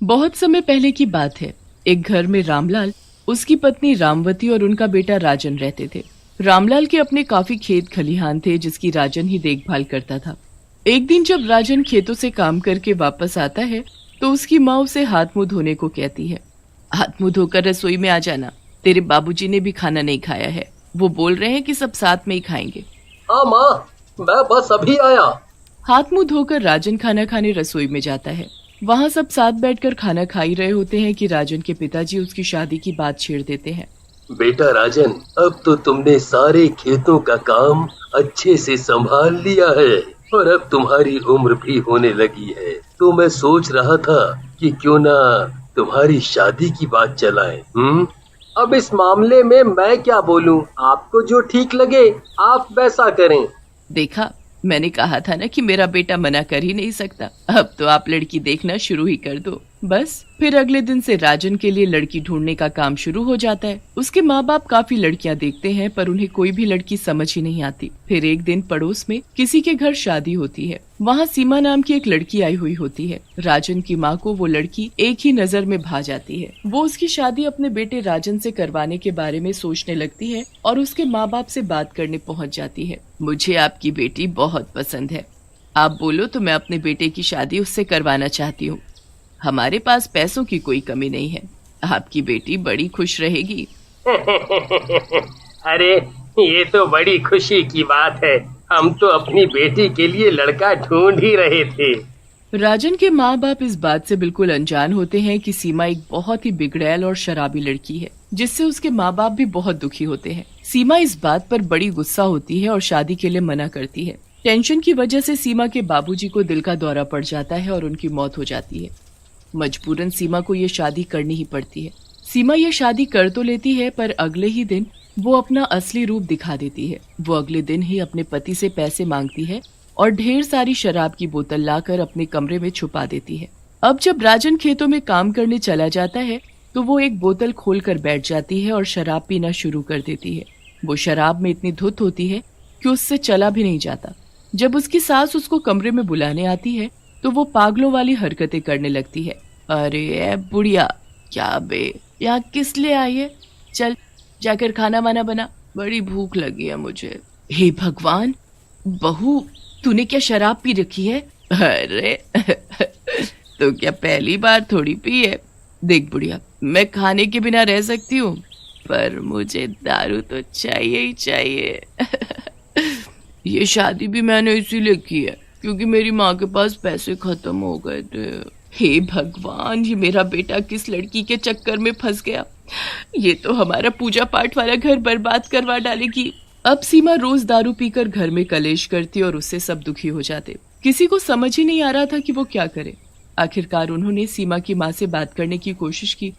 बहुत समय पहले की बात है। एक घर में रामलाल, उसकी पत्नी रामवती और उनका बेटा राजन रहते थे। रामलाल के अपने काफी खेत खलिहान थे जिसकी राजन ही देखभाल करता था। एक दिन जब राजन खेतों से काम करके वापस आता है तो उसकी माँ उसे हाथ मुंह धोने को कहती है। हाथ मुंह धोकर रसोई में आ जाना, तेरे बाबूजी ने भी खाना नहीं खाया है। वो बोल रहे हैं कि सब साथ में ही खाएंगे। हाँ माँ, मैं बस अभी आया। हाथ मुंह धोकर राजन खाना खाने रसोई में जाता है। वहाँ सब साथ बैठकर खाना खा ही रहे होते हैं कि राजन के पिताजी उसकी शादी की बात छेड़ देते हैं। बेटा राजन, अब तो तुमने सारे खेतों का काम अच्छे से संभाल लिया है और अब तुम्हारी उम्र भी होने लगी है, तो मैं सोच रहा था कि क्यों ना तुम्हारी शादी की बात चलाएं। अब इस मामले में मैं क्या बोलूं? आपको जो ठीक लगे आप वैसा करें। देखा, मैंने कहा था ना कि मेरा बेटा मना कर ही नहीं सकता। अब तो आप लड़की देखना शुरू ही कर दो। बस फिर अगले दिन से राजन के लिए लड़की ढूंढने का काम शुरू हो जाता है। उसके माँ बाप काफी लड़कियां देखते हैं पर उन्हें कोई भी लड़की समझ ही नहीं आती। फिर एक दिन पड़ोस में किसी के घर शादी होती है। वहाँ सीमा नाम की एक लड़की आई हुई होती है। राजन की माँ को वो लड़की एक ही नजर में भा जाती है। वो उसकी शादी अपने बेटे राजन से करवाने के बारे में सोचने लगती है और उसके माँ बाप से बात करने पहुँच जाती है। मुझे आपकी बेटी बहुत पसंद है, आप बोलो तो मैं अपने बेटे की शादी उससे करवाना चाहती हूँ। हमारे पास पैसों की कोई कमी नहीं है, आपकी बेटी बड़ी खुश रहेगी। अरे ये तो बड़ी खुशी की बात है, हम तो अपनी बेटी के लिए लड़का ढूंढ ही रहे थे। राजन के माँ बाप इस बात से बिल्कुल अनजान होते हैं कि सीमा एक बहुत ही बिगड़ैल और शराबी लड़की है, जिससे उसके माँ बाप भी बहुत दुखी होते हैं। सीमा इस बात पर बड़ी गुस्सा होती है और शादी के लिए मना करती है। टेंशन की वजह से सीमा के बाबूजी को दिल का दौरा पड़ जाता है और उनकी मौत हो जाती है। मजबूरन सीमा को ये शादी करनी ही पड़ती है। सीमा ये शादी कर तो लेती है पर अगले ही दिन वो अपना असली रूप दिखा देती है। वो अगले दिन ही अपने पति से पैसे मांगती है और ढेर सारी शराब की बोतल लाकर अपने कमरे में छुपा देती है। अब जब राजन खेतों में काम करने चला जाता है तो वो एक बोतल खोलकर बैठ जाती है और शराब पीना शुरू कर देती है। वो शराब में इतनी धुत होती है कि उससे चला भी नहीं जाता। जब उसकी सास उसको कमरे में बुलाने आती है तो वो पागलों वाली हरकतें करने लगती है। अरे ए बुढ़िया, क्या बे, यहाँ किस लिए आई है? चल जाकर खाना वाना बना, बड़ी भूख लगी है मुझे। हे भगवान, बहू तूने क्या शराब पी रखी है? अरे तो क्या पहली बार थोड़ी पी है। देख बुढ़िया, मैं खाने के बिना रह सकती हूँ पर मुझे दारू तो चाहिए ही चाहिए। ये शादी भी मैंने इसीलिए की है क्योंकि मेरी माँ के पास पैसे खत्म हो गए थे। हे भगवान, ये मेरा बेटा किस लड़की के चक्कर में फंस गया। ये तो हमारा पूजा पाठ वाला घर बर्बाद करवा डालेगी। अब सीमा रोज दारू पीकर घर में कलेश करती और उससे सब दुखी हो जाते। किसी को समझ ही नहीं आ रहा था कि वो क्या करे। आखिरकार उन्होंने सीमा की माँ से बात करने की कोशिश की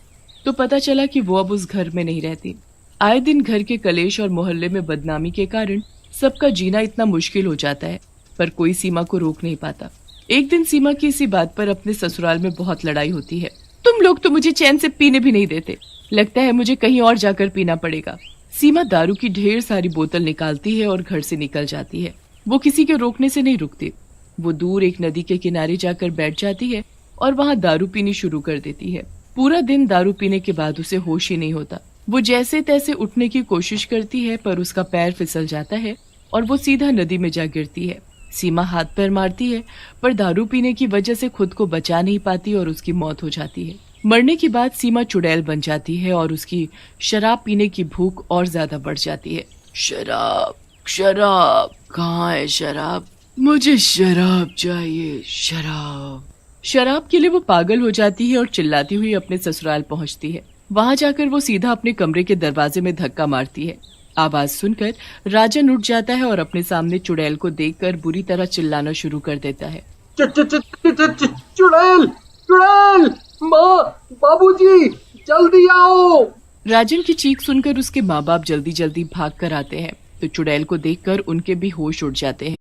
तो पता चला कि वो अब उस घर में नहीं रहती। आए दिन घर के कलेश और मोहल्ले में बदनामी के कारण सबका जीना इतना मुश्किल हो जाता है पर कोई सीमा को रोक नहीं पाता। एक दिन सीमा की इसी बात पर अपने ससुराल में बहुत लड़ाई होती है। तुम लोग तो मुझे चैन से पीने भी नहीं देते, लगता है मुझे कहीं और जाकर पीना पड़ेगा। सीमा दारू की ढेर सारी बोतल निकालती है और घर से निकल जाती है। वो किसी के रोकने से नहीं रुकती। वो दूर एक नदी के किनारे जाकर बैठ जाती है और वहाँ दारू पीनी शुरू कर देती है। पूरा दिन दारू पीने के बाद उसे होश ही नहीं होता। वो जैसे तैसे उठने की कोशिश करती है पर उसका पैर फिसल जाता है और वो सीधा नदी में जा गिरती है। सीमा हाथ पैर मारती है पर दारू पीने की वजह से खुद को बचा नहीं पाती और उसकी मौत हो जाती है। मरने के बाद सीमा चुड़ैल बन जाती है और उसकी शराब पीने की भूख और ज्यादा बढ़ जाती है। शराब, शराब, कहाँ है शराब? मुझे शराब चाहिए, शराब। शराब के लिए वो पागल हो जाती है और चिल्लाती हुई अपने ससुराल पहुंचती है। वहां जाकर वो सीधा अपने कमरे के दरवाजे में धक्का मारती है। आवाज सुनकर राजन उठ जाता है और अपने सामने चुड़ैल को देखकर बुरी तरह चिल्लाना शुरू कर देता है। चुड़ैल, चुड़ैल, माँ, बाबूजी, जल्दी आओ। राजन की चीख सुनकर उसके माँ बाप जल्दी जल्दी भाग कर आते हैं तो चुड़ैल को देखकर उनके भी होश उड़ जाते हैं।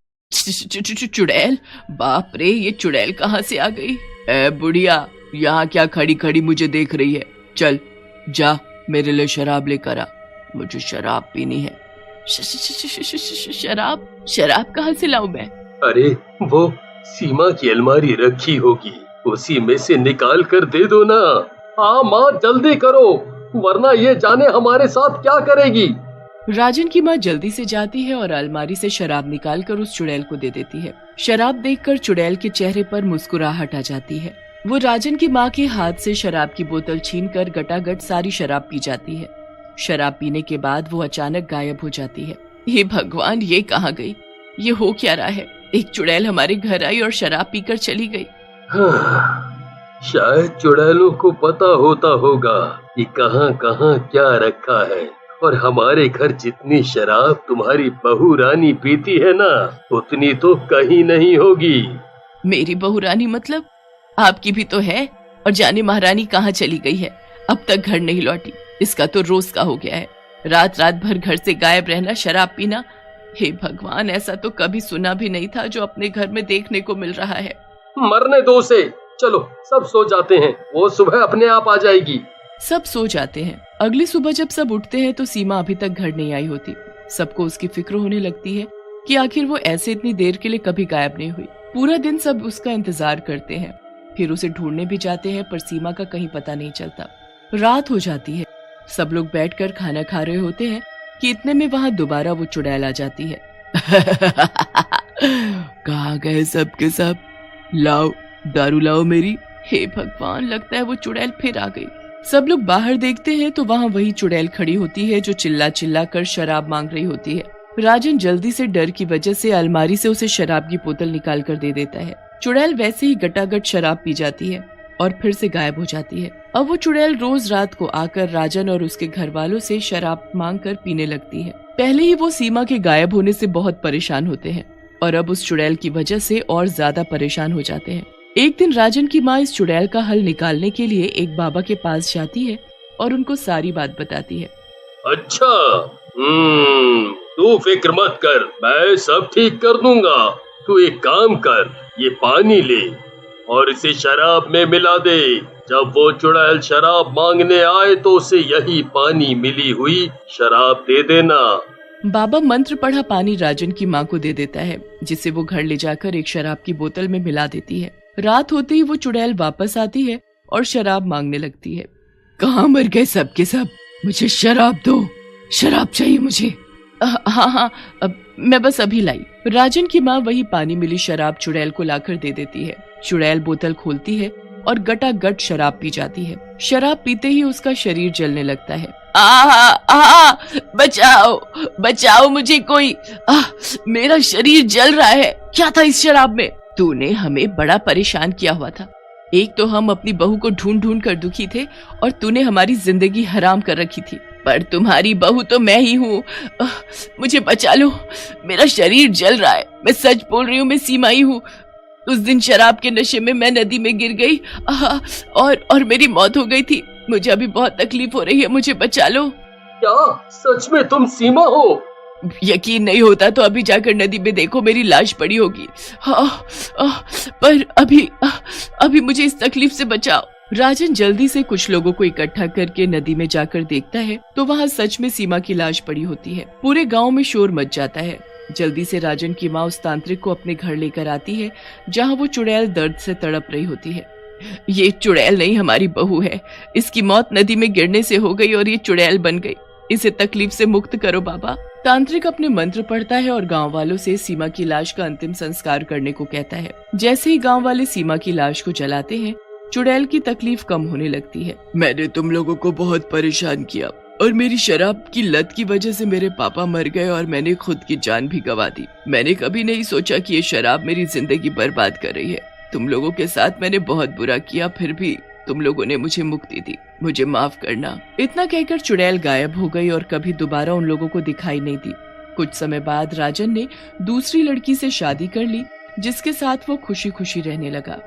चुड़ैल, बाप रे, ये चुड़ैल कहाँ से आ गई? ए बुढ़िया, यहाँ क्या खड़ी खड़ी मुझे देख रही है? चल जा मेरे लिए शराब लेकर आ, मुझे शराब पीनी है। शराब? शराब कहाँ से लाऊं मैं? अरे वो सीमा की अलमारी रखी होगी, उसी में से निकाल कर दे दो ना। हाँ माँ, जल्दी करो, वरना ये जाने हमारे साथ क्या करेगी। राजन की माँ जल्दी से जाती है और अलमारी से शराब निकालकर उस चुड़ैल को दे देती है। शराब देखकर चुड़ैल के चेहरे पर मुस्कुराहट आ जाती है। वो राजन की माँ के हाथ से शराब की बोतल छीनकर गटागट सारी शराब पी जाती है। शराब पीने के बाद वो अचानक गायब हो जाती है। हे भगवान, ये कहाँ गई? ये हो क्या रहा है? एक चुड़ैल हमारे घर आई और शराब पीकर चली गई। हाँ, शायद चुड़ैलों को पता होता होगा कि कहाँ कहाँ क्या रखा है, और हमारे घर जितनी शराब तुम्हारी बहू रानी पीती है ना, उतनी तो कहीं नहीं होगी। मेरी बहू रानी मतलब? आपकी भी तो है। और जाने महारानी कहाँ चली गई है? अब तक घर नहीं लौटी। इसका तो रोज का हो गया है, रात रात भर घर से गायब रहना, शराब पीना। हे भगवान, ऐसा तो कभी सुना भी नहीं था जो अपने घर में देखने को मिल रहा है। मरने दो उसे, चलो सब सो जाते हैं, वो सुबह अपने आप आ जाएगी। सब सो जाते हैं। अगली सुबह जब सब उठते हैं तो सीमा अभी तक घर नहीं आई होती। सबको उसकी फिक्र होने लगती है कि आखिर वो ऐसे इतनी देर के लिए कभी गायब नहीं हुई। पूरा दिन सब उसका इंतजार करते हैं, फिर उसे ढूंढने भी जाते हैं, पर सीमा का कहीं पता नहीं चलता। रात हो जाती है। सब लोग बैठकर खाना खा रहे होते हैं कि इतने में वहाँ दोबारा वो चुड़ैल आ जाती है। कहाँ गए सब के सब? लाओ दारू लाओ मेरी। हे भगवान, लगता है वो चुड़ैल फिर आ गई। सब लोग बाहर देखते हैं तो वहाँ वही चुड़ैल खड़ी होती है जो चिल्ला चिल्ला कर शराब मांग रही होती है। राजन जल्दी से डर की वजह से अलमारी से उसे शराब की बोतल निकाल कर दे देता है। चुड़ैल वैसे ही गटागट शराब पी जाती है और फिर से गायब हो जाती है। अब वो चुड़ैल रोज रात को आकर राजन और उसके घर वालों से शराब मांग कर पीने लगती है। पहले ही वो सीमा के गायब होने से बहुत परेशान होते हैं और अब उस चुड़ैल की वजह से और ज्यादा परेशान हो जाते हैं। एक दिन राजन की माँ इस चुड़ैल का हल निकालने के लिए एक बाबा के पास जाती है और उनको सारी बात बताती है। अच्छा, तू फिक्र मत कर, मैं सब ठीक कर दूंगा। तू एक काम कर, ये पानी ले और इसे शराब में मिला दे। जब वो चुड़ैल शराब मांगने आए तो उसे यही पानी मिली हुई शराब दे देना। बाबा मंत्र पढ़ा पानी राजन की माँ को दे देता है, जिसे वो घर ले जाकर एक शराब की बोतल में मिला देती है। रात होते ही वो चुड़ैल वापस आती है और शराब मांगने लगती है। कहाँ मर गए सब के सब? मुझे शराब दो, शराब चाहिए मुझे। हाँ, अब मैं बस अभी लाई। राजन की माँ वही पानी मिली शराब चुड़ैल को लाकर दे देती है। चुड़ैल बोतल खोलती है और गटागट शराब पी जाती है। शराब पीते ही उसका शरीर जलने लगता है। बचाओ बचाओ मुझे कोई, मेरा शरीर जल रहा है। क्या था इस शराब में? तूने हमें बड़ा परेशान किया हुआ था। एक तो हम अपनी बहू को ढूंढ ढूंढ कर दुखी थे और तूने हमारी जिंदगी हराम कर रखी थी, पर तुम्हारी बहू तो मैं ही हूँ। मुझे बचा लो, मेरा शरीर जल रहा है। मैं सच बोल रही हूँ, मैं सीमा ही हूँ। उस दिन शराब के नशे में मैं नदी में गिर गई और मेरी मौत हो गई थी। मुझे अभी बहुत तकलीफ हो रही है, मुझे बचा लो। क्या सच में तुम सीमा हो? यकीन नहीं होता तो अभी जाकर नदी में देखो, मेरी लाश पड़ी होगी। पर अभी मुझे इस तकलीफ से बचाओ। राजन जल्दी से कुछ लोगों को इकट्ठा करके नदी में जाकर देखता है तो वहाँ सच में सीमा की लाश पड़ी होती है। पूरे गांव में शोर मच जाता है। जल्दी से राजन की माँ उस तांत्रिक को अपने घर लेकर आती है, जहाँ वो चुड़ैल दर्द से तड़प रही होती है। ये चुड़ैल नहीं, हमारी बहू है। इसकी मौत नदी में गिरने से हो गई और ये चुड़ैल बन गई। इसे तकलीफ से मुक्त करो बाबा। तांत्रिक अपने मंत्र पढ़ता है और गांव वालों से सीमा की लाश का अंतिम संस्कार करने को कहता है। जैसे ही गांव वाले सीमा की लाश को जलाते हैं, चुड़ैल की तकलीफ कम होने लगती है। मैंने तुम लोगों को बहुत परेशान किया और मेरी शराब की लत की वजह से मेरे पापा मर गए और मैंने खुद की जान भी गंवा दी। मैंने कभी नहीं सोचा कि ये शराब मेरी जिंदगी बर्बाद कर रही है। तुम लोगों के साथ मैंने बहुत बुरा किया, फिर भी तुम लोगों ने मुझे मुक्ति दी। मुझे माफ करना। इतना कहकर चुड़ैल गायब हो गई और कभी दोबारा उन लोगों को दिखाई नहीं दी। कुछ समय बाद राजन ने दूसरी लड़की से शादी कर ली, जिसके साथ वो खुशी खुशी रहने लगा।